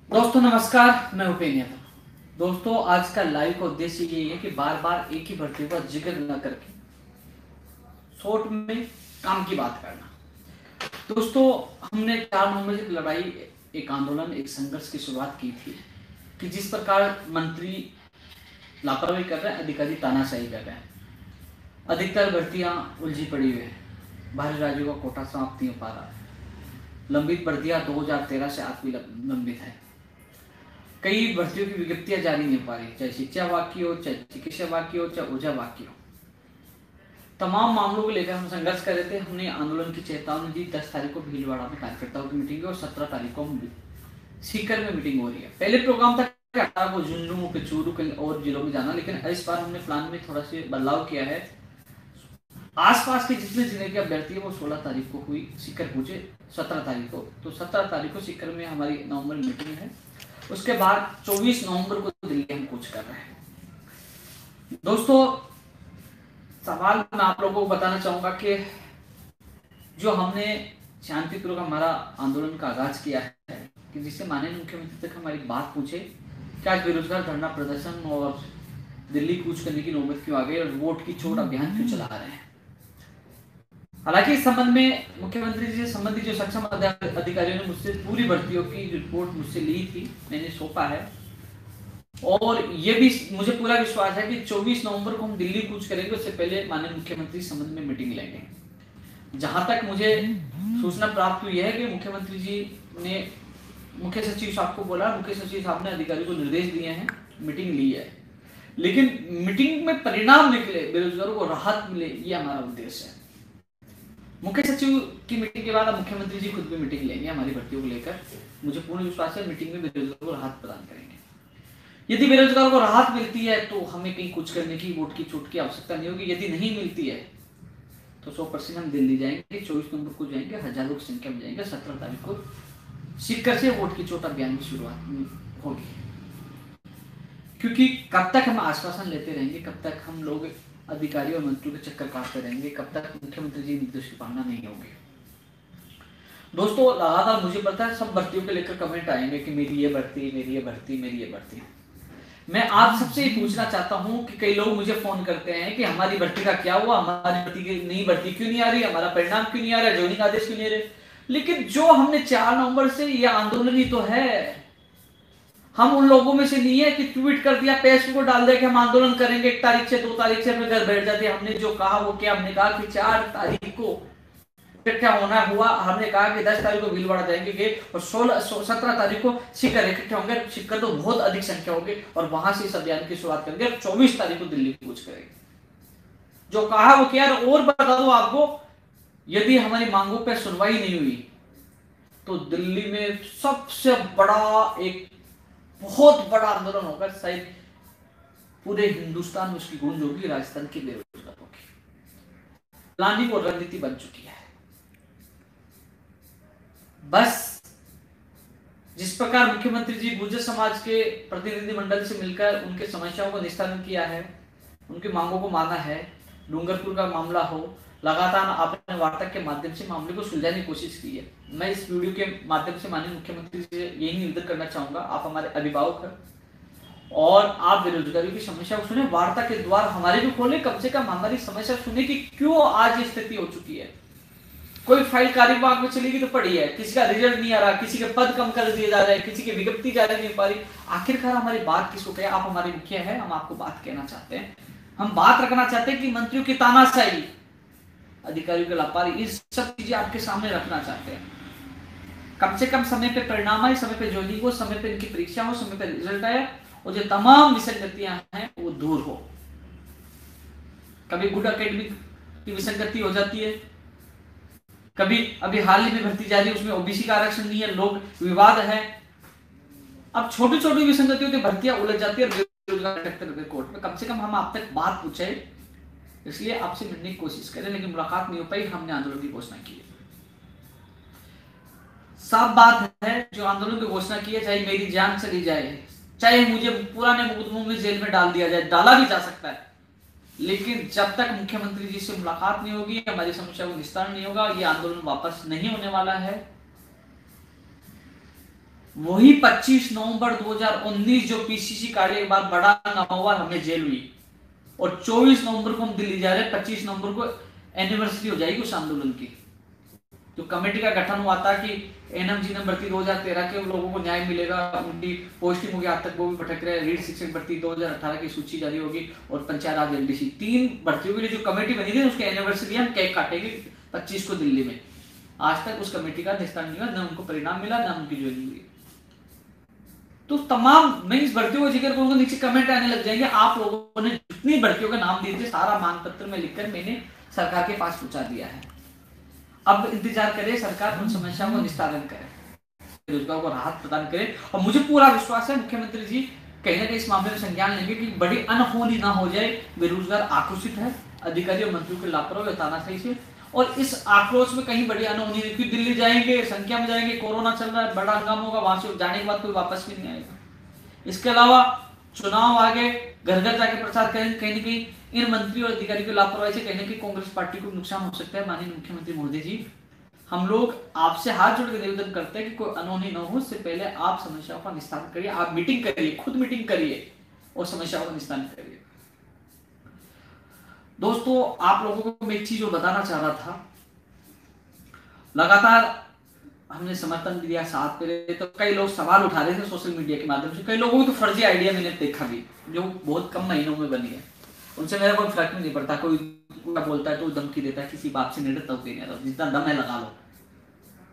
दोस्तों नमस्कार, मैं उपेंद्र यादव। दोस्तों आज का लाइव का उद्देश्य यही है कि बार बार एक ही भर्ती का जिक्र न करके शॉर्ट में काम की बात करना। दोस्तों हमने 4 नवंबर से लड़ाई, एक आंदोलन, एक संघर्ष की शुरुआत की थी कि जिस प्रकार मंत्री लापरवाही कर रहे हैं, अधिकारी तानाशाही कर रहे हैं, अधिकतर भर्तियां उलझी पड़ी हुई है, बाहरी राज्यों का कोटा समाप्त नहीं हो पा रहा है, लंबित भर्तियां 2013 से आज भी लंबित है, कई भर्तियों की विज्ञप्तियां जारी नहीं हो पा रही, चाहे शिक्षा वाक्य हो, चाहे चिकित्सा वाक्य हो, चाहे ऊर्जा वाक्य हो। तमाम मामलों को लेकर हम संघर्ष कर रहे थे। हमने आंदोलन की चेतावनी दी। 10 तारीख को भीलवाड़ा में कार्यकर्ताओं की मीटिंग और 17 तारीख को सीकर में मीटिंग हो रही है। पहले प्रोग्राम था 18 को झुंझुनू, पिचूरू कहीं और जिलों में जाना, लेकिन इस बार हमने प्लान में थोड़ा सा बदलाव किया है। आसपास के जितने जिले के अभ्यर्थी है वो 16 तारीख को हुई, सीकर पहुंचे 17 तारीख को। तो 17 तारीख को सीकर में हमारी नवंबर मीटिंग है। उसके बाद 24 नवंबर को दिल्ली हम कूच कर रहे हैं। दोस्तों सवाल मैं आप लोगों को बताना चाहूंगा कि जो हमने शांतिपूर्वक हमारा आंदोलन का आगाज किया है कि जिससे माननीय मुख्यमंत्री तक हमारी बात पूछे कि आज बेरोजगार धरना प्रदर्शन और दिल्ली कूच करने की नौबत क्यों आ गई और वोट की चोट अभियान क्यों चला रहे हैं। हालांकि इस संबंध में मुख्यमंत्री जी से संबंधित जो सक्षम अधिकारियों ने मुझसे पूरी भर्तियों की रिपोर्ट मुझसे ली थी, मैंने सौंपा है और ये भी मुझे पूरा विश्वास है कि 24 नवंबर को हम दिल्ली कूच करेंगे। उससे पहले माननीय मुख्यमंत्री संबंध में मीटिंग लेंगे। जहां तक मुझे सूचना प्राप्त हुई है कि मुख्यमंत्री जी ने मुख्य सचिव साहब को बोला, मुख्य सचिव साहब ने अधिकारियों को निर्देश दिए हैं, मीटिंग ली है, लेकिन मीटिंग में परिणाम निकले, बेरोजगारों को राहत मिले, ये हमारा उद्देश्य है। मुख्य सचिव की मीटिंग के बाद मुख्यमंत्री जी खुद भी मीटिंग लेंगे हमारी भर्तियों को लेकर। मुझे पूर्ण विश्वास है मीटिंग में बेरोजगारों को राहत प्रदान करेंगे। यदि बेरोजगारों को राहत मिलती है तो हमें कहीं कुछ करने की, वोट की छूट की आवश्यकता नहीं होगी। यदि नहीं मिलती है तो 100% हम दिल्ली जाएंगे, 24 नवंबर को जाएंगे, हजारों की संख्या में जाएंगे। 17 तारीख को सीकर से वोट की चोट अभियान की शुरुआत होगी। क्योंकि कब तक हम आश्वासन लेते रहेंगे, कब तक हम लोग अधिकारियों और मंत्रियों के चक्कर काटते रहेंगे, कब तक मुख्यमंत्री जी निर्देश की पालना नहीं होगी। दोस्तों लगातार मुझे पता है सब भर्तियों को लेकर कमेंट आएंगे कि मेरी ये भर्ती, मेरी ये भर्ती, मेरी ये भर्ती। मैं आप सबसे ही पूछना चाहता हूं कि कई लोग मुझे फोन करते हैं कि हमारी भर्ती का क्या हुआ, हमारी भर्ती की नई भर्ती क्यों नहीं आ रही, हमारा परिणाम क्यों नहीं आ रहा, ज्वाइनिंग आदेश क्यों नहीं आ रहे। लेकिन जो हमने 4 नवंबर से ये आंदोलन ही तो है। हम उन लोगों में से नहीं है कि ट्वीट कर दिया, पेज को डाल दिया कि हम आंदोलन करेंगे 1 तारीख से, 2 तारीख से, अपने घर बैठ जाते। हमने जो कहा वो क्या, हमने कहा कि 4 तारीख को इकट्ठा होना हुआ। हमने कहा कि 10 तारीख को भीलवाड़ा जाएंगे और 17 तारीख को सीकर इकट्ठे होंगे। सीकर तो बहुत अधिक संख्या होगी और वहां से इस अभियान की शुरुआत करेंगे। 24 तारीख को दिल्ली कूच करेंगे। जो कहा वो क्या। और बता दो आपको, यदि हमारी मांगों पर सुनवाई नहीं हुई तो दिल्ली में सबसे बड़ा, एक बहुत बड़ा आंदोलन होगा। शायद पूरे हिंदुस्तान में उसकी गूंज होगी, राजस्थान के बेरोजगारों की। प्लानिंग और रणनीति बन चुकी है। बस जिस प्रकार मुख्यमंत्री जी गुर्जर समाज के प्रतिनिधि मंडल से मिलकर उनके समस्याओं को निस्तारण किया है, उनकी मांगों को माना है, डूंगरपुर का मामला हो, लगातार आपने वार्ता के माध्यम से मामले को सुलझाने की कोशिश की है। मैं इस वीडियो के माध्यम से माननीय मुख्यमंत्री से यही निवेदन करना चाहूंगा, आप हमारे अभिभावक हैं और आप बेरोजगारी की समस्या को सुने, वार्ता के द्वार हमारे भी खोले, कम से कम हमारी समस्या सुने कि क्यों आज ये स्थिति हो चुकी है। कोई फाइल कार्यविभाग में चली गई तो पड़ी है, किसी का रिजल्ट नहीं आ रहा, किसी के पद कम कर दिए जा रहे हैं, किसी की विज्ञप्ति जारी नहीं हो पा रही। आखिरकार हमारी बात किसको कहे। आप हमारे मुखिया है, हम आपको बात कहना चाहते हैं। हम बात रखना चाहते हैं कि मंत्रियों की तानाशाही, अधिकारियों की लापरवाही, इस सब चीजें आपके सामने रखना चाहते हैं। कम से कम समय पे परिणाम आए, समय पे ज्वाइनिंग हो, समय पे इनकी परीक्षा हो, समय पे रिजल्ट आए और जो तमाम विसंगतियां हैं वो दूर हो। कभी गुड एकेडमिक की विसंगति हो जाती है, कभी अभी हाल ही में भर्ती जारी, उसमें ओबीसी का आरक्षण नहीं है, लोग विवाद है। अब छोटी छोटी विसंगतियों की भर्तियां उलझ जाती है कोर्ट में। कम से कम हम आप तक बात पूछे, इसलिए आपसे मिलने की कोशिश करें, लेकिन मुलाकात नहीं हो पाई। हमने आंदोलन की घोषणा की है। साफ बात है, जो आंदोलन की घोषणा की है, चाहे मेरी जान चली जाए, चाहे मुझे पुराने मुकदमों में जेल में डाल दिया जाए, डाला भी जा सकता है, लेकिन जब तक मुख्यमंत्री जी से मुलाकात नहीं होगी, हमारी समस्या को निस्तारण नहीं होगा, ये आंदोलन वापस नहीं होने वाला है। वही 25 नवंबर 2019 जो पीसीसी काटने के बाद बड़ा हंगामा हमें जेल हुई, और 24 नवंबर को हम दिल्ली जा रहे हैं, 25 नवंबर को एनिवर्सरी हो जाएगी उस आंदोलन की। तो कमेटी का गठन हुआ था कि एनएमजी ने भर्ती 2013 के लोगों को न्याय मिलेगा, उनकी पोस्टिंग होगी, आज तक वो भी भटक रहे हैं। रीड शिक्षक भर्ती 2018 की सूची जारी होगी, और पंचायत राज एलडीसी, 3 भर्तियों के लिए जो कमेटी बनी थी उसके एनिवर्सरी हम केक काटेंगे 25 को दिल्ली में। आज तक उस कमेटी का निस्तारण नहीं हुआ, न उनको परिणाम मिला, न उनकी ज्वाइनिंग हुई। तो तमाम, मैं इस भर्तियों को जिक्र करूंगा, नीचे कमेंट आने लग जाएंगे, आप लोगों ने जितनी भर्तियों के नाम दिए थे सारा मांग पत्र में लिखकर मैंने सरकार के पास पहुंचा दिया है। अब इंतजार करें, सरकार उन समस्याओं का निस्तारण करे, बेरोजगारों को राहत प्रदान करे, और मुझे पूरा विश्वास है मुख्यमंत्री जी कहीं ना कहीं इस मामले में संज्ञान लेंगे कि बड़ी अनहोनी ना हो जाए। बेरोजगार आक्रोशित है अधिकारी और मंत्रियों के लापरवाही, तानाशाही से, और इस आक्रोश में कहीं बड़ी अनहोनी नहीं, क्योंकि दिल्ली जाएंगे, संख्या में जाएंगे, कोरोना चल रहा है, बड़ा हंगामा होगा, वहां से जाने के बाद कोई वापस भी नहीं आएगा। इसके अलावा चुनाव आगे घर घर जाके प्रचार करेंगे, कहीं ना कहीं इन मंत्री और अधिकारी की लापरवाही से कहीं ना कहीं कांग्रेस पार्टी को नुकसान हो सकता है। माननीय मुख्यमंत्री महोदय जी, हम लोग आपसे हाथ जोड़ के निवेदन करते हैं कि कोई अनहोनी न हो, उससे पहले आप समस्याओं का निस्तारण करिए, आप मीटिंग करिए, खुद मीटिंग करिए और समस्याओं का निस्तारण करिए। दोस्तों, आप लोगों को मैं एक चीज बताना चाह रहा था, लगातार हमने समर्थन दिया, साथ में तो कई लोग सवाल उठा रहे थे सोशल मीडिया के माध्यम से, कई लोगों की तो फर्जी आइडिया मैंने देखा भी, जो बहुत कम महीनों में बनी है, उनसे मेरा कोई फर्क नहीं पड़ता। कोई बोलता है तो धमकी देता है, किसी बात से निडरता होती नहीं, जितना दम है लगा लो।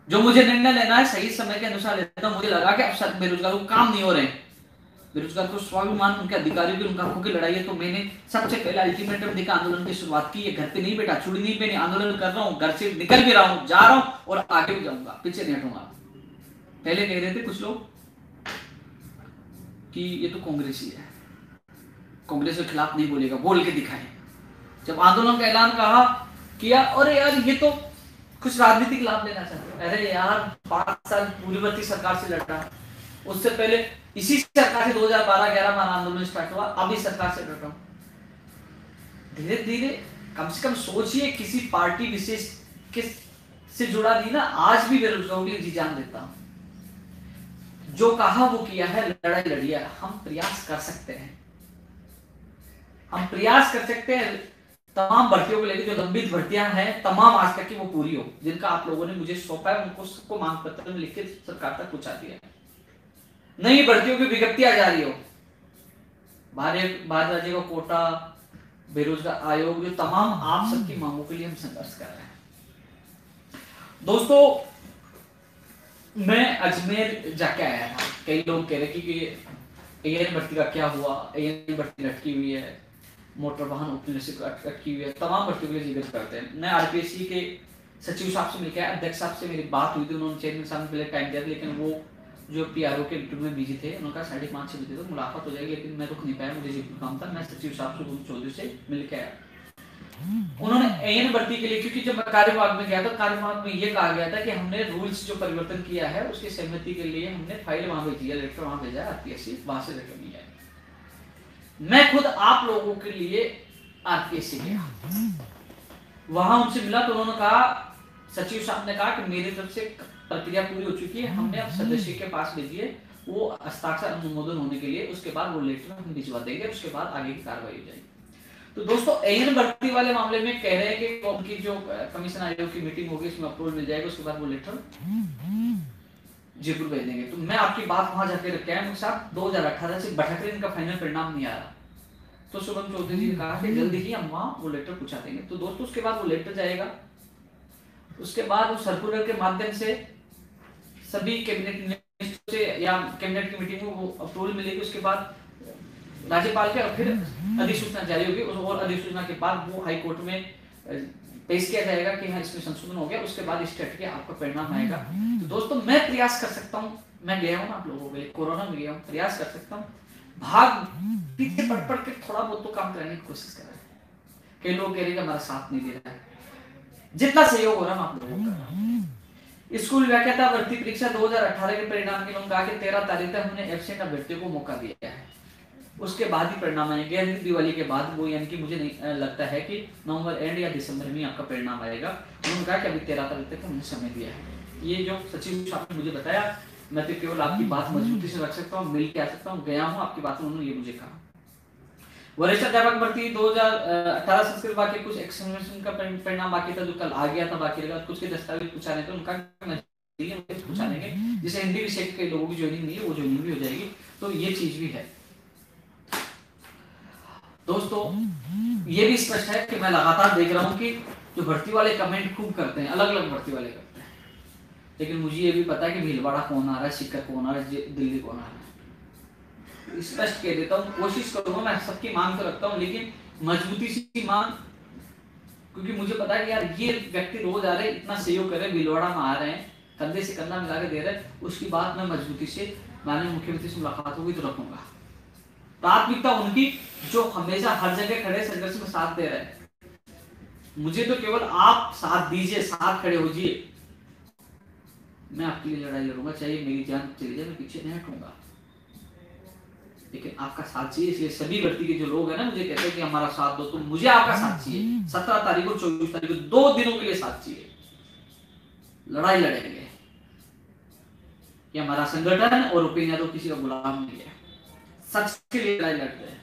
जो मुझे निर्णय लेना है सही समय के अनुसार लेता हूं। मुझे लगा कि अब बेरोजगारों को काम नहीं हो रहे, बेरोजगार को स्वाभिमान, उनके अधिकारियों की, उनका हकों की लड़ाई है, तो मैंने सबसे पहले अल्टीमेटम देकर आंदोलन की शुरुआत की है। घर पे नहीं बैठा, चूड़ी नहीं पहनी, आंदोलन कर रहा हूँ, घर से निकल भी रहा हूँ, जा रहा हूँ और आगे भी जाऊंगा, पीछे नहीं हटूंगा। पहले कह रहे थे कुछ लोग कि ये तो कांग्रेसी है, कांग्रेस के खिलाफ नहीं बोलेगा, बोल के दिखाए। जब आंदोलन का ऐलान कहा किया, और यार ये तो कुछ राजनीतिक लाभ लेना चाहते हैं। अरे यार 5 साल पूर्ववर्ती सरकार से लड़ रहा है, उससे पहले इसी सरकार से 2012-11 में आंदोलन स्टार्ट हुआ, अभी सरकार से लड़ रहा हूं। धीरे धीरे कम से कम सोचिए, किसी पार्टी विशेष से जुड़ा नहीं ना, आज भी बेरोजगारों के लिए जी जान देता हूं। जो कहा वो किया है, लड़ाई लड़ी है। हम प्रयास कर सकते हैं, हम प्रयास कर सकते हैं तमाम भर्तियों को लेकर, जो लंबित भर्तियां हैं तमाम आज तक की वो पूरी हो, जिनका आप लोगों ने मुझे सौंपा है, उनको सबको मांग पत्र में लिख के सरकार तक पहुंचा दिया है। नई भर्तियों की विज्ञप्तियां जारी हो, भारत राज्य का कोटा, बेरोजगार आयोग, जो तमाम आप सबकी मांगों के लिए हम संघर्ष कर रहे हैं। दोस्तों, मैं अजमेर जाके आया था, कई लोग कह रहे कि एएन भर्ती का क्या हुआ, एएन भर्ती लटकी हुई है, मोटर वाहन उपनिदेशक अटकी हुई है, तमाम भर्तियों के लिए जिक्र करते हैं। मैं आरपीएससी के सचिव साहब से मिलकर, अध्यक्ष साहब से मेरी बात हुई थी, उन्होंने चेयरमैन साहब ने पहले टाइम दिया, लेकिन वो जो पीआरओ के इंटरव्यू में बिजी थे, उन्होंने कहा 5:30-6 बजे तक मुलाकात हो जाएगी, लेकिन मैं रुक नहीं पाया, मुझे जयपुर काम था। मैं सचिव साहब से चौधरी से मिलकर आया। उन्होंने एएन भर्ती के लिए, क्योंकि जब मैं कार्यविभाग में गया तो कार्यविभाग में ये कहा गया था कि हमने रूल्स जो परिवर्तन किया है उसकी सहमति के लिए हमने फाइल वहां भेजी है, लेटर वहां भेजा है, आरपीएससी वहां से लेटर नहीं है। मैं खुद आप लोगों के लिए आरपीएससी गया, वहां उनसे मिला तो उन्होंने कहा, सचिव साहब ने कहा कि मेरी तरफ से प्रक्रिया पूरी हो चुकी है, हमने अब सदस्य के पास भेजिए, वो हस्ताक्षर अनुमोदन होने के लिए, उसके बाद वो लेटर हम भिजवा देंगे, उसके बाद आगे की कार्रवाई हो जाएगी। तो दोस्तों, एएन भर्ती वाले मामले में कह रहे हैं कि उनकी जो कमीशन आयोग की मीटिंग होगी उसमें अप्रूवल मिल जाएगा, उसके बाद वो लेटर जयपुर भेज देंगे। तो मैं आपकी बात वहां जाके रख के आया, मुझे साहब 2018 से भटक रहे, इनका फाइनल परिणाम नहीं आ रहा। तो शुभम चौधरी जी ने कहा कि जल्दी ही हम वहां वो लेटर पहुंचा देंगे। तो दोस्तों, उसके बाद वो लेटर जाएगा, उसके बाद वो सर्कुलर के माध्यम से सभी कैबिनेट से या कैबिनेट की मीटिंग में वो अप्रूवल मिलेगी, उसके बाद राज्यपाल के, और फिर अधिसूचना जारी होगी, और अधिसूचना के बाद वो हाई कोर्ट में पेश किया जाएगा कि हाँ इसमें संशोधन हो गया, उसके बाद स्टेट के आपका परिणाम आएगा। तो दोस्तों, मैं प्रयास कर सकता हूँ, मैं गया हूँ आप लोगों के लिए, कोरोना में गया हूँ, प्रयास कर सकता हूँ, भाग पीछे पढ़ के थोड़ा बहुत तो काम कराने की कोशिश कर रहे हैं। कई लोग कह रहे हैं हमारा साथ नहीं दे रहा है, जितना सहयोग हो रहा है आप लोगों का। स्कूल व्याख्याता भर्ती परीक्षा 2018 के परिणाम के उन्होंने कहा कि 13 तारीख तक हमने एब्सेंट अभ्यर्थियों को मौका दिया है, उसके बाद ही परिणाम आएंगे, यानी दिवाली के बाद, वो यानी कि मुझे नहीं लगता है कि नवंबर एंड या दिसंबर में आपका परिणाम आएगा। उन्होंने कहा कि अभी 13 तारीख तक हमने समय दिया है। ये जो सचिव साहब ने मुझे बताया मैं तो केवल आपकी बात मजबूती से रख सकता हूँ, मिल के आ सकता हूँ, गया हूँ आपकी बात में, उन्होंने ये मुझे कहा। वरिष्ठ अध्यापक भर्ती 2018 संस्कृत बाकी कुछ एग्जामिनेशन का परिणाम बाकी था, जो कल आ गया था, बाकी लगा कुछ के दस्तावेज पूछा नहीं, तो उनका पूछा लेंगे, जिसे हिंदी विषय के लोगों की ज्वाइनिंग नहीं है वो ज्वाइनिंग भी हो जाएगी, तो ये चीज भी है। दोस्तों ये भी स्पष्ट है कि मैं लगातार देख रहा हूँ कि जो भर्ती वाले कमेंट खूब करते हैं, अलग अलग भर्ती वाले करते हैं, लेकिन मुझे ये भी पता है कि भीलवाड़ा कौन आ रहा है, सीकर कौन आ रहा है, दिल्ली कौन आ रहा है। स्पष्ट कह देता हूँ, कोशिश करूंगा, मैं सबकी मांग तो रखता हूँ, लेकिन मजबूती से मांग, क्योंकि मुझे पता है कि यार ये व्यक्ति रोज आ रहे, इतना सहयोग कर रहे, भीलवाड़ा में आ रहे हैं, कंधे से कंधा मिला के दे रहे हैं, उसकी बात मैं मजबूती से माननीय मुख्यमंत्री से मुलाकात होगी तो रखूंगा। प्राथमिकता उनकी जो हमेशा हर जगह खड़े संघर्ष में साथ दे रहे हैं, मुझे तो केवल आप साथ दीजिए, साथ खड़े हो जाइए, मैं आपके लिए लड़ाई लड़ूंगा, चाहे मेरी जान चली जाए, मैं पीछे नहीं हटूंगा, लेकिन आपका साथ चाहिए। इसलिए सभी भर्ती के जो लोग हैं ना, मुझे कहते हैं कि हमारा साथ दो, तो मुझे आपका साथ चाहिए। 17 तारीख को 24 तारीख को 2 दिनों के लिए साथ चाहिए, लड़ाई लड़ेंगे कि हमारा संगठन और रुपये यादव किसी का गुलाम नहीं है, सच के लिए लड़ाई लड़ते हैं।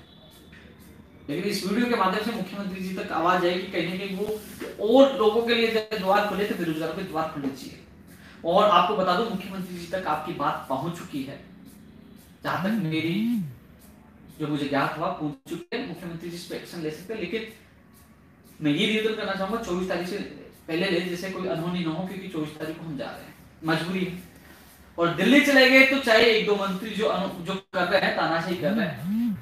लेकिन इस वीडियो के माध्यम से मुख्यमंत्री जी तक आवाज जाएगी, कहीं ना कहीं वो और लोगों के लिए द्वार खुले थे, बेरोजगारों के द्वार खुलने चाहिए। और आपको बता दो, मुख्यमंत्री जी तक आपकी बात पहुंच चुकी है, जहां तक मेरी जो मुझे ज्ञात हुआ पहुंच चुके हैं, मुख्यमंत्री जी इस पे एक्शन ले सकते हैं। लेकिन मैं ये निवेदन करना चाहूंगा 24 तारीख से पहले ले, जैसे कोई अनहोनी न हो, क्योंकि 24 तारीख को हम जा रहे हैं, मजबूरी है। और दिल्ली चले गए तो चाहे 1-2 मंत्री जो कर रहे हैं, तानाशाही कर रहे हैं,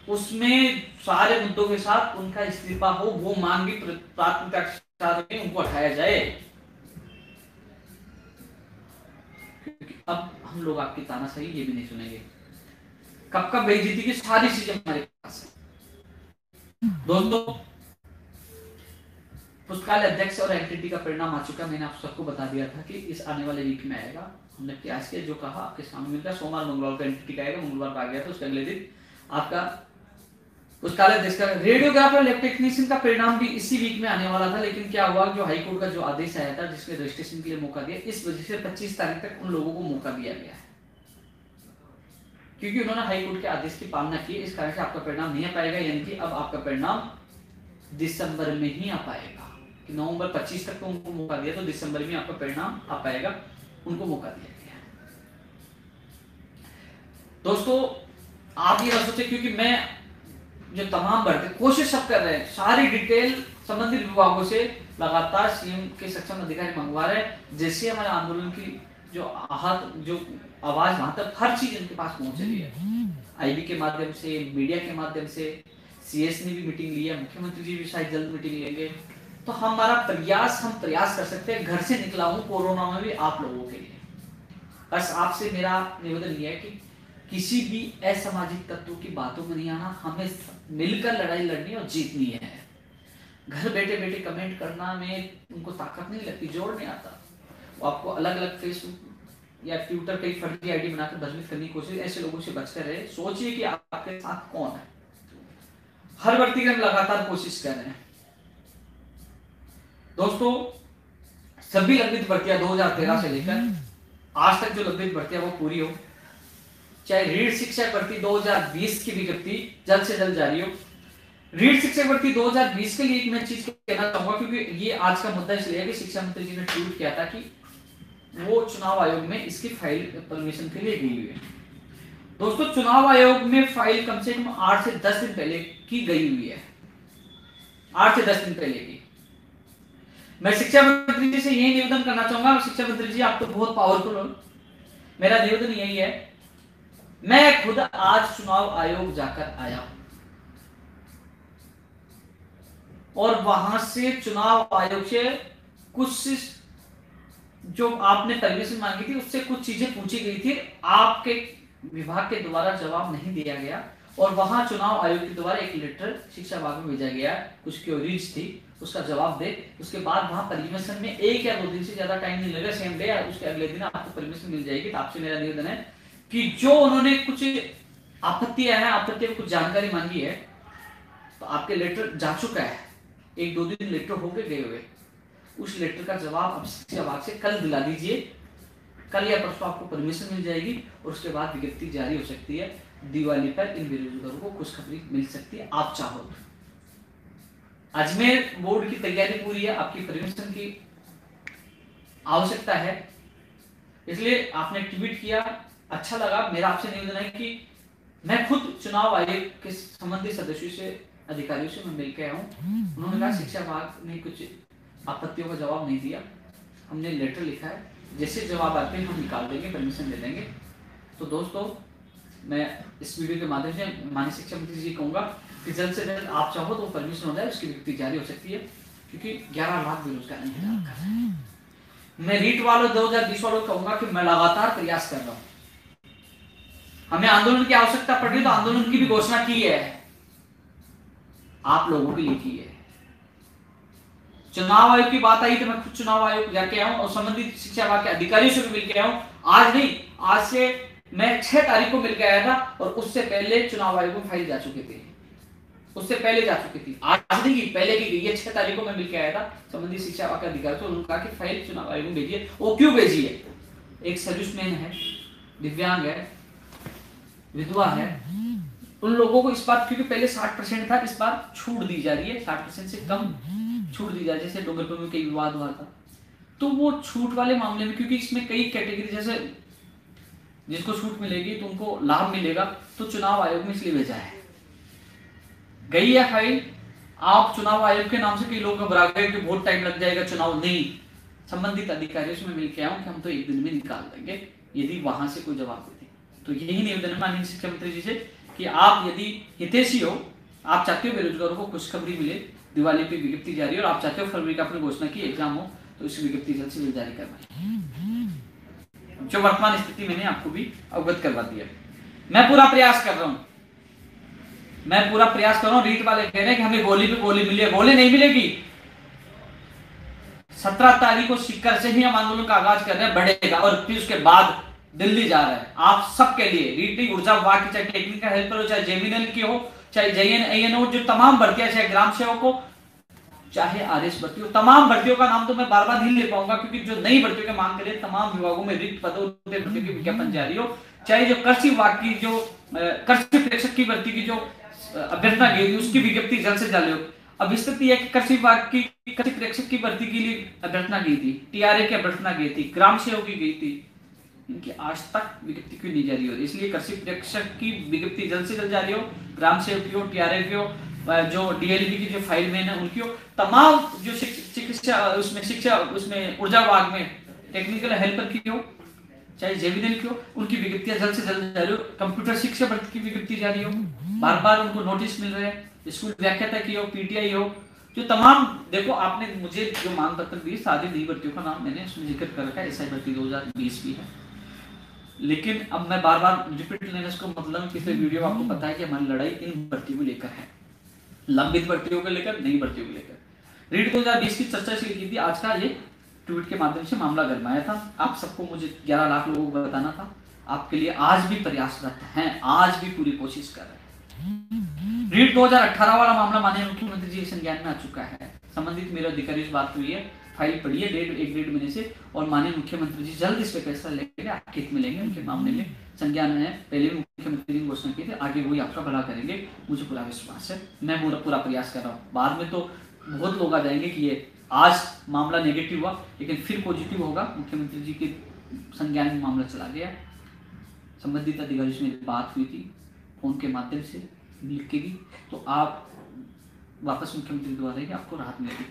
उसमें सारे मुद्दों के साथ उनका इस्तीफा हो, वो मांग भी प्राथमिकता के साथ उनको हटाया जाए, क्योंकि अब हम लोग आपकी तानाशाही ये भी नहीं सुनेंगे। कब कब बेइज्जती की सारी चीजें हमारे पास है। दोस्तों पुस्तकालय अध्यक्ष और एंटिटी का परिणाम आ चुका, मैंने आप सबको बता दिया था कि इस आने वाले वीक में आएगा, हमने प्रयास किया, जो कहा आपके सामने मिलकर सोमवार मंगलवार को एंटिटी का आएगा, मंगलवार को आ गया था, उसके अगले दिन आपका पुस्तकालय अध्यक्ष का। रेडियोग्राफर लैब टेक्नीशियन का परिणाम भी इसी वीक में आने वाला था, लेकिन क्या हुआ, जो हाईकोर्ट का जो आदेश आया था जिसमें रजिस्ट्रेशन के लिए मौका दिया, इस वजह से 25 तारीख तक उन लोगों को मौका दिया गया है, क्योंकि उन्होंने हाईकोर्ट के आदेश की पालना की, इस कारण से आपका परिणाम नहीं आ पाएगा, यानी कि अब आपका परिणाम दिसंबर में ही आ पाएगा। कि नवंबर 25 तक तो उनको मौका दिया, तो दिसंबर में आपका परिणाम आ पाएगा, उनको मौका दिया गया। दोस्तों आप ये ना सोचे, क्योंकि मैं जो तमाम बढ़ते कोशिश सब कर रहे हैं, सारी डिटेल संबंधित विभागों से लगातार सीएम के सक्षम अधिकारी मंगवा रहे हैं, जैसे हमारे आंदोलन की जो आहत जो आवाज वहां तक हर चीज इनके पास पहुंच रही है, आईबी के माध्यम से, मीडिया के माध्यम से, सीएस ने भी मीटिंग ली है, मुख्यमंत्री जी भी शायद जल्द मीटिंग लेंगे, तो हमारा प्रयास हम प्रयास कर सकते हैं। घर से निकला हूं कोरोना में भी आप लोगों के लिए, बस आपसे मेरा निवेदन यह है कि किसी भी असामाजिक तत्वों की बातों में नहीं आना, हमें मिलकर लड़ाई लड़नी और जीतनी है। घर बैठे बैठे कमेंट करना में उनको ताकत नहीं लगती, जोर नहीं आता, वो आपको अलग अलग फेसबुक या ट्विटर पे फर्जी आईडी बनाकर भ्रमित करने की कोशिश, ऐसे लोगों से बचकर रहे। सोचिए कि आपके साथ कौन है। हर व्यक्ति का लगातार कोशिश कर रहे हैं। दोस्तों सभी लंबित भर्तियां 2013 से लेकर आज तक जो लंबित भर्तियां वो पूरी हो, चाहे रीढ़ शिक्षक भर्ती 2020 की विज्ञप्ति जल्द से जल्द जारी हो। रीढ़ शिक्षक भर्ती 2020 के लिए एक मैं चीज कहना चाहूंगा, क्योंकि ये आज का मुद्दा इसलिए है कि शिक्षा मंत्री जी ने ट्वीट किया था कि वो चुनाव आयोग में इसकी फाइल परमिशन के लिए गई हुई है। दोस्तों चुनाव आयोग में फाइल कम से कम 8 से 10 दिन पहले की गई हुई है, 8 से 10 दिन पहले की। मैं शिक्षा मंत्री जी से यही निवेदन करना चाहूंगा, शिक्षा मंत्री जी आप तो बहुत पावरफुल हो, मेरा निवेदन यही है, मैं खुद आज चुनाव आयोग जाकर आया हूं और वहां से चुनाव आयोग से कुछ जो आपने परमिशन मांगी थी उससे कुछ चीजें पूछी गई थी, आपके विभाग के द्वारा जवाब नहीं दिया गया, और वहां चुनाव आयोग के द्वारा एक लेटर शिक्षा विभाग में भेजा गया, कुछ क्वेरीज थी, उसका जवाब दे। उसके बाद वहां परमिशन में 1 या 2 दिन से ज्यादा टाइम नहीं लगेगा, सेम डे या उसके अगले दिन आपको परमिशन मिल जाएगी। तो आपसे मेरा निवेदन है कि जो उन्होंने कुछ आपत्तियां हैं, आपत्तियों कुछ जानकारी मांगी है, तो आपके लेटर जा चुका है, 1-2 दिन लेटर हो गए गए हुए, उस लेटर का जवाब अब शिक्षा विभाग से कल दिला दीजिए, कल या परसों आपको परमिशन मिल जाएगी और उसके बाद विज्ञप्ति जारी हो सकती है। दिवाली पर इन बेरोजगारों को खुशखबरी मिल सकती है, आप चाहो तो। अजमेर बोर्ड की तैयारी पूरी है, आपकी परमिशन की आवश्यकता है, इसलिए आपने ट्वीट किया, अच्छा लगा। मेरा आपसे निवेदन है कि मैं खुद चुनाव आयोग के संबंधित सदस्यों से, अधिकारियों से मैं मिल के आया हूँ। उन्होंने कहा शिक्षा विभाग ने कुछ आपत्तियों का जवाब नहीं दिया, हमने लेटर लिखा है, जैसे जवाब आते हैं हम निकाल देंगे, परमिशन दे देंगे। तो दोस्तों, मैं इस वीडियो के माध्यम से माननीय शिक्षा मंत्री जी कहूँगा कि जल्द से जल्द आप चाहो तो परमिशन हो जाए, उसकी विज्ञप्ति जारी हो सकती है, क्योंकि 11 लाख बेरोजगार नहीं। मैं रीट वालों 2020 वालों कहूंगा कि मैं लगातार प्रयास कर रहा हूं, हमें आंदोलन की आवश्यकता पड़ रही तो आंदोलन की भी घोषणा की है, आप लोगों के लिए की है। चुनाव आयोग की बात आई तो मैं खुद चुनाव आयोग जाके आया हूं और संबंधित शिक्षा विभाग के अधिकारियों से भी मिलकर आया हूं। आज नहीं, आज से मैं 6 तारीख को मिलकर आया था और उससे पहले चुनाव आयोग में फाइल जा चुकी थी, उससे पहले जा चुकी थी, आज नहीं की पहले की गई है। 6 तारीख को मैं मिलकर आया था संबंधित शिक्षा विभाग के अधिकारी को, उन्होंने कहा कि फाइल चुनाव आयोग में भेजिए। वो क्यों भेजी है? एक सर्विसमैन है, दिव्यांग है, विधवा है, उन लोगों को इस बार, क्योंकि पहले 60% था, इस बार छूट दी जा रही है, 60% से कम छूट दी जा रही है। जैसे डोंगरपुर में कई विवाद हुआ था, तो वो छूट वाले मामले में, क्योंकि इसमें कई कैटेगरी, जैसे जिसको छूट मिलेगी तो उनको लाभ मिलेगा, तो चुनाव आयोग में इसलिए भेजा है। गई है फाइल, आप चुनाव आयोग के नाम से कई लोग घबरा गए कि बहुत टाइम लग जाएगा चुनाव, नहीं, संबंधित अधिकारियों से मैं मिलकर आया हूं कि हम तो एक दिन में निकाल देंगे, यदि वहां से कोई जवाब देते। तो यही निवेदन है माननीय शिक्षा मंत्री जी से कि आप यदि हितैषी हो, आप चाहते हो बेरोजगारों को खुशखबरी मिले, दिवाली पे विज्ञप्ति जारी, और आप चाहते हो फरवरी का आपने घोषणा की एग्जाम हो, तो इस विज्ञप्ति जल्द से जल्द जारी करवाएं। जो वर्तमान स्थिति मैंने आपको भी अवगत करवा दिया। मैं पूरा प्रयास कर रहा हूं, मैं पूरा प्रयास कर रहा हूं। रीट वाले कह रहे हैं कि हमें गोली पे गोली मिली है, गोली नहीं मिलेगी। 17 तारीख को सीकर से ही हम आंदोलन का आगाज कर रहे हैं, बढ़ेगा, और फिर उसके बाद दिल्ली जा रहा है। आप सबके लिए रीटिंग ऊर्जा विभाग की, चाहे टेक्निकल हेल्पर हो, चाहे जेमिनल की हो, चाहे JNAN हो, जो तमाम भर्तियां, चाहे ग्राम सेवक हो, चाहे RS भर्ती हो, तमाम भर्तियों का नाम तो मैं बार बार नहीं ले पाऊंगा, क्योंकि जो नई भर्तियों के मांग करें, तमाम विभागों में रिक्त पदों पे भर्तियों की विज्ञापन जारी हो, चाहे जो कृषि विभाग की, जो कृषि प्रेक्षक की भर्ती की जो अभ्यर्थना गई थी, उसकी विज्ञप्ति जल्द से जल्द हो। अब स्थिति है कि कृषि विभाग की कृषि प्रेक्षक की भर्ती के लिए अभ्यर्थना गई थी, TRA की अभ्यर्थना गई थी, ग्राम सेवक की गई थी, इनकी आज तक विज्ञप्ति क्यों नहीं जारी हो रही? इसलिए कृषि प्रेक्षक की विज्ञप्ति जल्द से जल्द जारी हो, ग्राम सेवक की हो, TRA की हो, जो DLB की जो फाइलमैन है उनकी हो, तमाम जो शिक्षा उसमें ऊर्जा विभाग में टेक्निकल हेल्पर की हो, चाहे जेविनल की हो, उनकी विज्ञप्तियां जल्द से जल्द जारी हो। कंप्यूटर शिक्षा भर्ती की विज्ञप्ति जारी हो, बार बार उनको नोटिस मिल रहे हैं, स्कूल व्याख्याता की हो, PTI हो, जो तमाम, देखो आपने मुझे जो मांग पत्र दिए, सारी नई भर्तियों का नाम मैंने उसमें जिक्र कर रखा है, SI भर्ती 2020 भी है, लेकिन अब मैं बार बार रिपीट लेने इसको मतलब पिछले वीडियो आपको पता है कि हमारी लड़ाई इन भर्तियों को लेकर है, लंबित भर्तियों को लेकर, नई भर्तियों को लेकर। रीट 2020 की चर्चा इसलिए की थी, आज का ये ट्वीट के माध्यम से मामला गरमाया था। आप सबको मुझे 11 लाख लोगों को बताना था, आपके लिए आज भी प्रयासरत हैं, आज भी पूरी कोशिश कर रहे हैं। रीट 2018 वाला मामला माननीय मुख्यमंत्री जी के संज्ञान में आ चुका है, संबंधित मेरे अधिकारियों से बात हुई है, फाइल पड़ी है एक डेढ़ महीने से, और माननीय मुख्यमंत्री जी जल्द इस पे फैसला लेंगे, आपके हित में लेंगे, उनके मामले में संज्ञान है। पहले भी मुख्यमंत्री जी ने घोषणा की थी, आगे वही आपका भला करेंगे, मुझे पूरा विश्वास है। मैं पूरा प्रयास कर रहा हूँ। बाद में तो बहुत लोग आ जाएंगे कि ये आज मामला नेगेटिव हुआ, लेकिन फिर पॉजिटिव होगा, मुख्यमंत्री जी के संज्ञान में मामला चला गया। संबंधित अधिकारियों से मेरी बात हुई थी फोन के माध्यम से, मिल के भी, तो आप वापस मुख्यमंत्री द्वारा ही आपको राहत मिलेगी।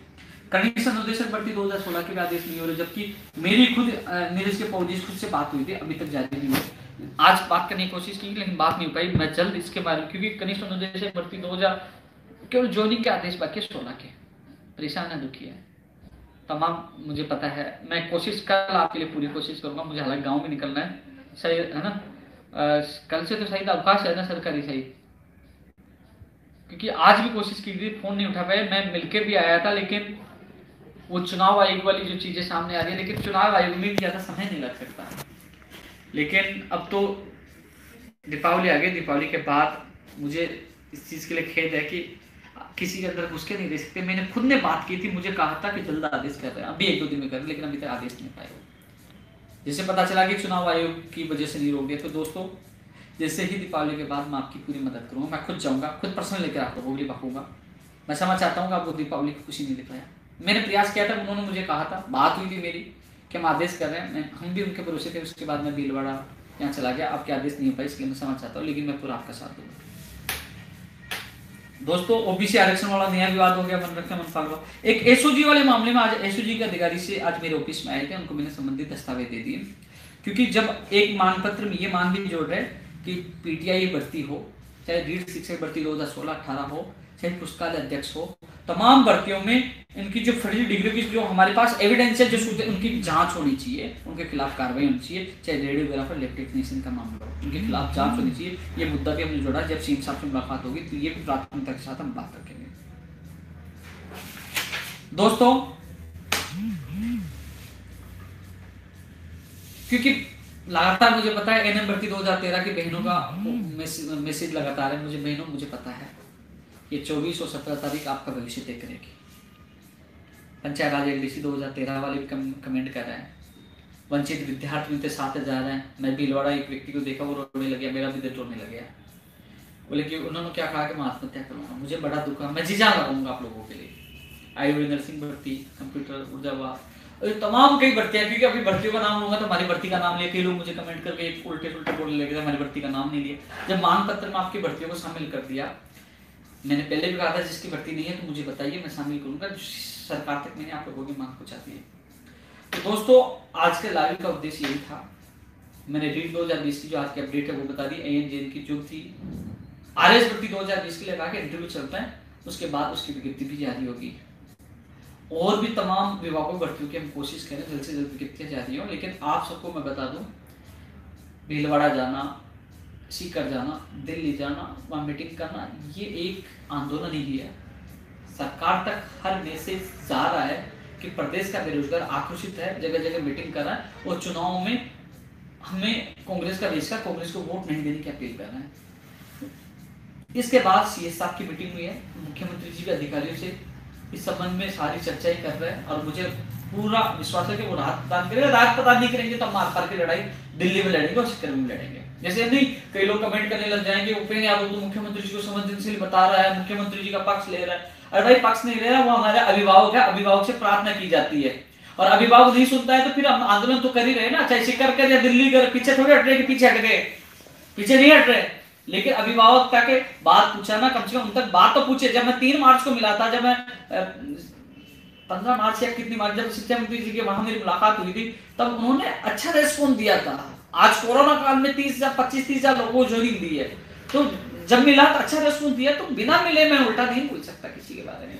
कंडीशन अनुदेशक भर्ती 2016 के भी आदेश नहीं हो रहे, जबकि मेरी खुद नीरज के फौजी खुद से बात हुई थी, अभी तक जारी नहीं हुई। आज बात करने की कोशिश की लेकिन बात नहीं हो पाई। मैं जल्द इसके बारे में, क्योंकि कनिष्ठ अनुदेशक भर्ती 2000 केवल ज्वाइनिंग के आदेश बाकी 16 के, परेशान है, दुखी है तमाम, मुझे पता है। मैं कोशिश कल आपके लिए पूरी कोशिश करूंगा, मुझे हालांकि गाँव में निकलना है, सही है ना, कल से तो शायद अवकाश है ना सरकारी, सही, क्योंकि आज भी कोशिश की थी, फोन नहीं उठा पाए। मैं मिलकर भी आया था, लेकिन वो चुनाव आयोग वाली जो चीजें सामने आ रही है, लेकिन चुनाव आयोग में भी ज्यादा समय नहीं लग सकता। लेकिन अब तो दीपावली आ गई, दीपावली के बाद मुझे इस चीज के लिए खेद है कि किसी के अंदर घुस के नहीं दे सकते। मैंने खुद ने बात की थी, मुझे कहा था कि जल्द आदेश कर रहे हैं, अभी 1-2 दिन में कर रहे, लेकिन अभी तक आदेश नहीं पाए। जैसे पता चला कि चुनाव आयोग की वजह से नहीं रोक दिया, तो दोस्तों जैसे ही दीपावली के बाद मैं आपकी पूरी मदद करूँगा, मैं खुद जाऊँगा, खुद पर्सनल लेकर आप लोगों के लिए बकूँगा। मैं क्षमा चाहता हूँ कि आपको दीपावली की खुशी नहीं दिख पाया। मैंने प्रयास किया था, उन्होंने मुझे कहा था, बात हुई थी मेरी कि हम आदेश कर रहे हैं, हम भी उनके भरोसे थे। उसके बाद मैं भीलवाड़ा यहाँ चला गया, आपके आदेश नहीं हो पाए, इसलिए मैं क्षमा चाहता हूँ, लेकिन मैं पूरा आपका साथ दूंगा। दोस्तों ओबीसी आरक्षण वाला नया विवाद हो गया, मन रखा मन पागल। एक एसओजी वाले मामले में आज एसओजी के अधिकारी से आज मेरे ऑफिस में आए थे, उनको मैंने संबंधित दस्तावेज दे दिए। क्योंकि जब एक मानपत्र में ये मान भी जोड़ रहे कि पीटीआई भर्ती हो, चाहे रीढ़ शिक्षक भर्ती 2016-18 हो, चाहे पुस्तकालय अध्यक्ष हो, तमाम भर्तियों में इनकी जो फर्जी डिग्री की जो हमारे पास एविडेंस है, जो उनकी जांच होनी चाहिए, उनके खिलाफ कार्रवाई होनी चाहिए। चाहे रेडियोग्राफर, लैब टेक्नीशियन का मामला हो, उनके खिलाफ जांच होनी चाहिए। ये मुद्दा भी हमने जोड़ा। जब सीएम साहब से मुलाकात होगी तो ये भी प्राथमिकता के साथ हम बात रखेंगे। दोस्तों क्योंकि लगातार मुझे पता है एनएम भर्ती 2013 की बहनों का मैसेज लगातार है, मुझे बहनों मुझे पता है ये 24 और 17 तारीख आपका भविष्य तय करेगी। पंचायत राज एलडीसी 2013 वाले भी कमेंट कर रहे हैं। वंचित विद्यार्थी में 7,000 हैं। मैं भीलवाड़ा एक व्यक्ति को देखा, वो रोने लग गया, मेरा भी दिल रोने लग गया। बोले कि उन्होंने क्या कहा कि मैं आत्महत्या करूंगा। मुझे बड़ा दुख है, मैं जी जान लगाऊंगा आप लोगों के लिए। आयुर्वेद नर्सिंग भर्ती, कंप्यूटर, ऊर्जावाद, तमाम कई भर्तियां, क्योंकि अभी भर्तियों का नाम लूंगा तो हमारी भर्ती का नाम लिया, कई लोग मुझे कमेंट करके उल्टे उल्टे बोलने लगे, हमारी भर्ती का नाम नहीं लिया। जब मानपत्र में आपकी भर्तियों को शामिल कर दिया, मैंने पहले भी कहा था जिसकी भर्ती नहीं है तो मुझे बताइए, मैं शामिल करूंगा। सरकार तक मैंने आप लोगों की मांग पहुंचाती है। तो दोस्तों आज के लाइव का उद्देश्य यही था। मैंने रीट 2020 की जो आज की अपडेट है वो बता दी। एएनजेएन की जो थी आरएस भर्ती 2020 के लिए लगा के इंटरव्यू चलता है, उसके बाद उसकी विज्ञप्ति भी जारी होगी। और भी तमाम विभागों भर्तियों की हम कोशिश करें जल्द से जल्द विज्ञप्तियां जारी हो। लेकिन आप सबको मैं बता दूं, भीलवाड़ा जाना, सीकर जाना, दिल्ली जाना, वहाँ मीटिंग करना, ये एक आंदोलन ही है। सरकार तक हर मैसेज जा रहा है कि प्रदेश का बेरोजगार आक्रोशित है, जगह जगह मीटिंग कर रहा है और चुनाव में हमें कांग्रेस का देश का कांग्रेस को वोट नहीं देने की अपील कर रहे हैं। इसके बाद सीएस साहब की मीटिंग हुई है, मुख्यमंत्री जी के अधिकारियों से इस संबंध में सारी चर्चाएं कर रहे हैं और मुझे पूरा विश्वास है कि वो राहत प्रदान करेंगे। राहत प्रदान नहीं करेंगे तो हम आर पार की लड़ाई दिल्ली में लड़ेंगे और सीकर में लड़ेंगे। जैसे नहीं कई लोग कमेंट करने लग जाएंगे, उपेंद्र यादव तो मुख्यमंत्री जी को संवेदनशील बता रहा है, मुख्यमंत्री जी का पक्ष ले रहा है। अरे भाई पक्ष नहीं ले रहा, वो हमारे अभिभावक है, अभिभावक से प्रार्थना की जाती है और अभिभावक नहीं सुनता है तो फिर हम आंदोलन तो कर ही रहे ना, चाहे सीकर कर या दिल्ली कर, पीछे थोड़े हट रहे कि पीछे हट गए, पीछे नहीं हट रहे। लेकिन अभिभावक तक बात पूछा ना, कम से कम उन तक बात तो पूछे। जब मैं 3 मार्च को मिला था, जब मैं 15 मार्च या कितनी मार्च जब शिक्षा मंत्री जी के वहां मेरी मुलाकात हुई थी, तब उन्होंने अच्छा रेस्पॉन्स दिया था। आज कोरोना काल में 25-30,000 लोगों को ज्वाइनिंग दी है, तो जब मिला तो अच्छा रेस्पॉन्स दिया। तो बिना मिले मैं उल्टा नहीं बोल सकता किसी के बारे में।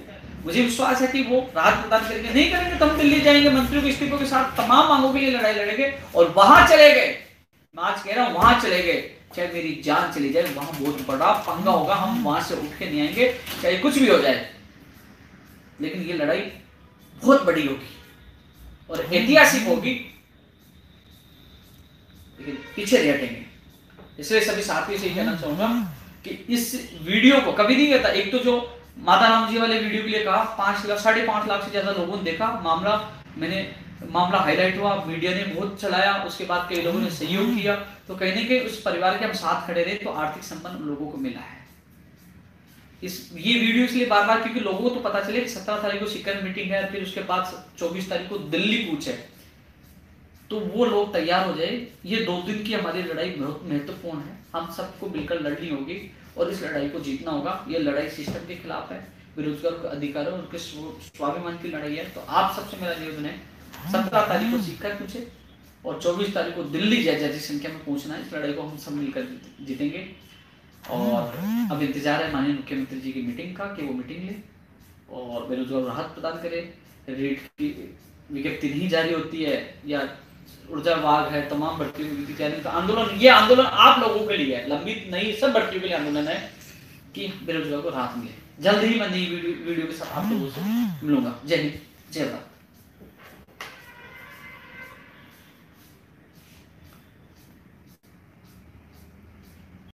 मुझे विश्वास है कि वो राहत प्रदान करेंगे। नहीं करेंगे तो हम दिल्ली जाएंगे, मंत्रियों के इस्तीफों के साथ तमाम मांगों के लिए लड़ाई लड़ेंगे और वहां चले गए। मैं आज कह रहा हूं वहां चले गए, चाहे मेरी जान चली जाए, वहां बहुत बड़ा पंगा होगा। हम वहां से उठ के नहीं आएंगे, चाहे कुछ भी हो जाए। लेकिन ये लड़ाई बहुत बड़ी होगी और ऐतिहासिक होगी, लेकिन पीछे नहीं हटेंगे। इसलिए सभी साथियों से ये कहना चाहूंगा कि इस वीडियो को कभी नहीं कहता। एक तो जो माता राम जी वाले वीडियो के लिए कहा 5 लाख से ज्यादा लोगों ने देखा मामला हाईलाइट हुआ, मीडिया ने बहुत चलाया, उसके बाद कई लोगों ने सहयोग किया। तो कहीं ना कहीं उस परिवार के हम साथ खड़े रहे, तो आर्थिक संबंध लोगों को मिला है। ये वीडियो इसलिए बार बार क्योंकि लोगों को तो पता चले कि 17 तारीख को सीकर मीटिंग है, फिर उसके बाद 24 तारीख को दिल्ली कूच है, तो वो लोग तैयार हो जाए। ये 2 दिन की हमारी लड़ाई बहुत महत्वपूर्ण है, हम सबको मिलकर लड़नी होगी और इस लड़ाई को जीतना होगा। ये लड़ाई सिस्टम के खिलाफ है, बेरोजगार के अधिकारों उनके स्वाभिमान की लड़ाई है। तो आप सबसे मेरा निवेदन है 17 तारीख को सीकर पूछे और 24 तारीख को दिल्ली जैसी संख्या में पहुंचना है। इस लड़ाई को हम सब मिलकर जीतेंगे और अब इंतजार है माननीय मुख्यमंत्री जी की मीटिंग का कि वो मीटिंग ले और बेरोजगार राहत प्रदान करे। रेट की विज्ञप्ति नहीं जारी होती है या ऊर्जा विभाग है, तमाम भर्तियों की जारी तो आंदोलन, ये आंदोलन आप लोगों के लिए है, लंबित नहीं, सब भर्तियों के लिए आंदोलन है कि बेरोजगार को राहत मिले। जल्द ही मैं नई वीडियो के साथ आप लोगों से मिलूंगा। जय हिंद, जय भारत।